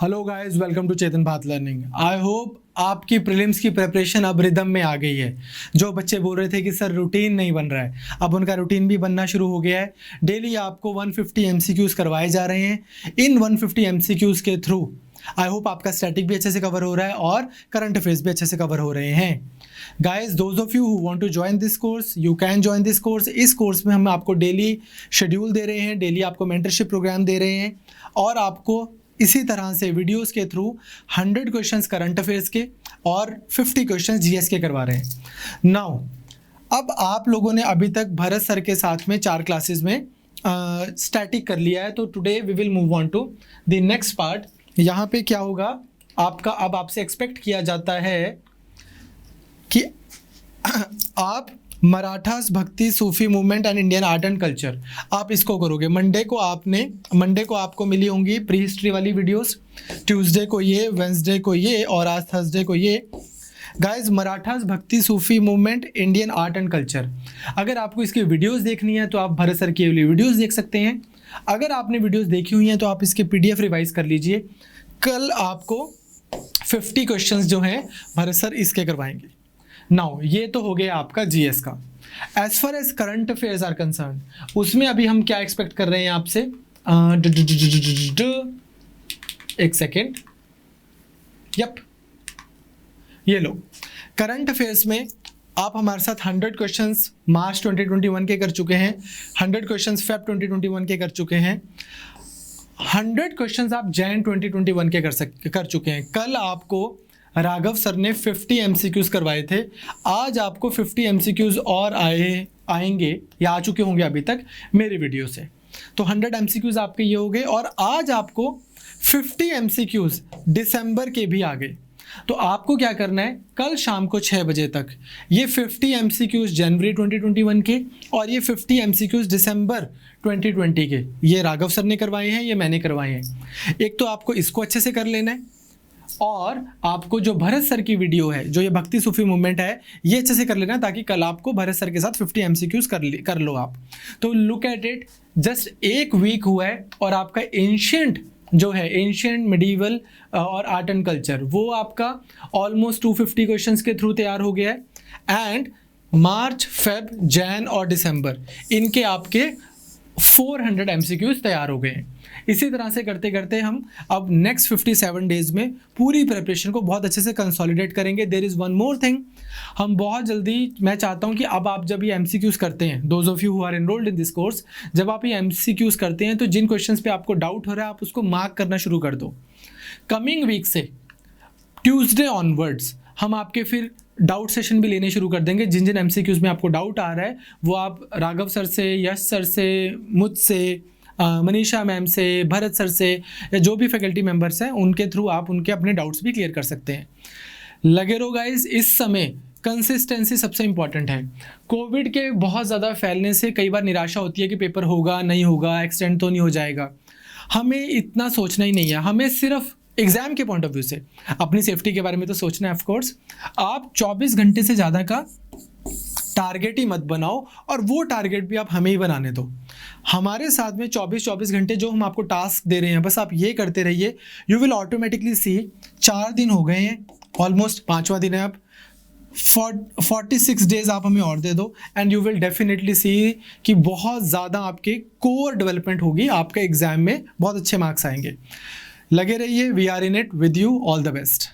Hello guys, welcome to चेतन भात learning. I hope आपकी prelims की प्रिपरेशन अब रिदम में आ गई है। जो बच्चे बोल रहे थे कि सर रूटीन नहीं बन रहा है, अब उनका रूटीन भी बनना शुरू हो गया है। डेली आपको 150 एमसीक्यूज करवाए जा रहे हैं। इन 150 एमसीक्यूज के थ्रू आई होप आपका स्टैटिक भी अच्छे से कवर हो रहा है और करंट अफेयर्स भी अच्छे से कवर हो रहे हैं। Guys, those of you who want to join this course, you can join this course. इस कोर्स में हम आपको डेली शेड्यूल दे रहे हैं, डेली आपको मेंटरशिप प्रोग्राम दे रहे हैं और आपको इसी तरह से वीडियोस के थ्रू 100 क्वेश्चंस करंट अफेयर्स के और 50 क्वेश्चंस जीएस के करवा रहे हैं। नाउ अब आप लोगों ने अभी तक भरत सर के साथ में 4 क्लासेस में स्टैटिक कर लिया है, तो today we will move on to the next part. यहाँ पे क्या होगा आपका, अब आपसे एक्सपेक्ट किया जाता है कि आप Marathas Bhakti Sufi movement and Indian art and culture आप इसको करोगे। मंडे को आपको मिली होंगी प्री हिस्ट्री वाली वीडियोस, ट्यूसडे को ये, वेंसडे को ये और आज थर्सडे को ये। Guys, Marathas Bhakti Sufi movement Indian art and culture, अगर आपको इसकी वीडियोस देखनी है तो आप भरत सर की वीडियोस देख सकते हैं। अगर आपने वीडियोस देखी हुई हैं तो आप इसके पीडीएफ रिवाइज कर लीजिए। कल आपको 50 क्वेश्चंस जो हैं भरत सर इसके करवाएंगे। नाउ ये तो हो गया आपका जीएस का। As far as current affairs are concern, उसमें अभी हम क्या एक्सपेक्ट कर रहे हैं आपसे। एक सेकेंड, यप, ये लो। करंट अफेयर्स में आप हमारे साथ 100 क्वेश्चंस मार्च 2021 के कर चुके हैं, 100 क्वेश्चंस फेब 2021 के कर चुके हैं, 100 क्वेश्चंस आप जैन 2021 के कर चुके हैं। कल आपको राघव सर ने 50 एमसीक्यूज करवाए थे, आज आपको 50 एमसीक्यूज और आएंगे या आ चुके होंगे अभी तक मेरी वीडियो से। तो 100 एमसीक्यूज आपके ये हो गए और आज आपको 50 एमसीक्यूज दिसंबर के भी आ गए। तो आपको क्या करना है, कल शाम को 6 बजे तक ये 50 एमसीक्यूज जनवरी 2021 के और ये 50 एमसीक्यूज दिसंबर 2020 के, ये राघव सर ने करवाए हैं, ये मैंने करवाए हैं। एक तो आपको इसको अच्छे से कर लेना है और आपको जो भरत सर की वीडियो है, जो ये भक्ति सूफी मूवमेंट है, ये अच्छे से कर लेना ताकि कल आपको भरत सर के साथ 50 एमसीक्यूज कर लो आप। तो लुक एट इट, जस्ट एक वीक हुआ है और आपका एंशिएंट जो है, एंशिएंट मिडीवल और आर्ट एंड कल्चर, वो आपका ऑलमोस्ट 250 क्वेश्चंस के थ्रू तैयार हो गया है। एंड मार्च, फेब, जैन और दिसंबर, इनके आपके 400 एमसीक्यूज तैयार हो गए हैं। इसी तरह से करते करते हम अब नेक्स्ट 57 डेज में पूरी प्रिपरेशन को बहुत अच्छे से कंसोलिडेट करेंगे। There is one more thing, हम बहुत जल्दी, मैं चाहता हूं कि अब आप जब ये एमसीक्यूज करते हैं, those of you who are enrolled in this course, जब आप ये एमसीक्यूज करते हैं तो जिन क्वेश्चंस पे आपको डाउट हो रहा है आप उसको मार्क करना शुरू कर दो। कमिंग वीक से ट्यूसडे ऑनवर्ड्स हम आपके फिर डाउट सेशन भी लेने शुरू कर देंगे। जिन जिन एमसीक्यूज में आपको डाउट आ रहा है वो आप राघव सर से, यश सर से, मुझसे, मनीषा मैम से, भरत सर से या जो भी फैकल्टी मेंबर्स हैं उनके थ्रू आप उनके अपने डाउट्स भी क्लियर कर सकते हैं। लगे रहो गाइज, इस समय कंसिस्टेंसी सबसे इंपॉर्टेंट है। कोविड के बहुत ज़्यादा फैलने से कई बार निराशा होती है कि पेपर होगा नहीं होगा, एक्सटेंड तो नहीं हो जाएगा। हमें इतना सोचना ही नहीं है, हमें सिर्फ एग्जाम के पॉइंट ऑफ व्यू से अपनी सेफ्टी के बारे में तो सोचना है। ऑफकोर्स आप 24 घंटे से ज़्यादा का टारगेट ही मत बनाओ और वो टारगेट भी आप हमें ही बनाने दो। हमारे साथ में 24 घंटे जो हम आपको टास्क दे रहे हैं, बस आप ये करते रहिए। यू विल ऑटोमेटिकली सी 4 दिन हो गए हैं, ऑलमोस्ट 5वां दिन है अब, 46 डेज आप हमें और दे दो एंड यू विल डेफिनेटली सी कि बहुत ज़्यादा आपके कोर डेवलपमेंट होगी, आपके एग्जाम में बहुत अच्छे मार्क्स आएंगे। लगे रहिए, we are in it with you, all the best.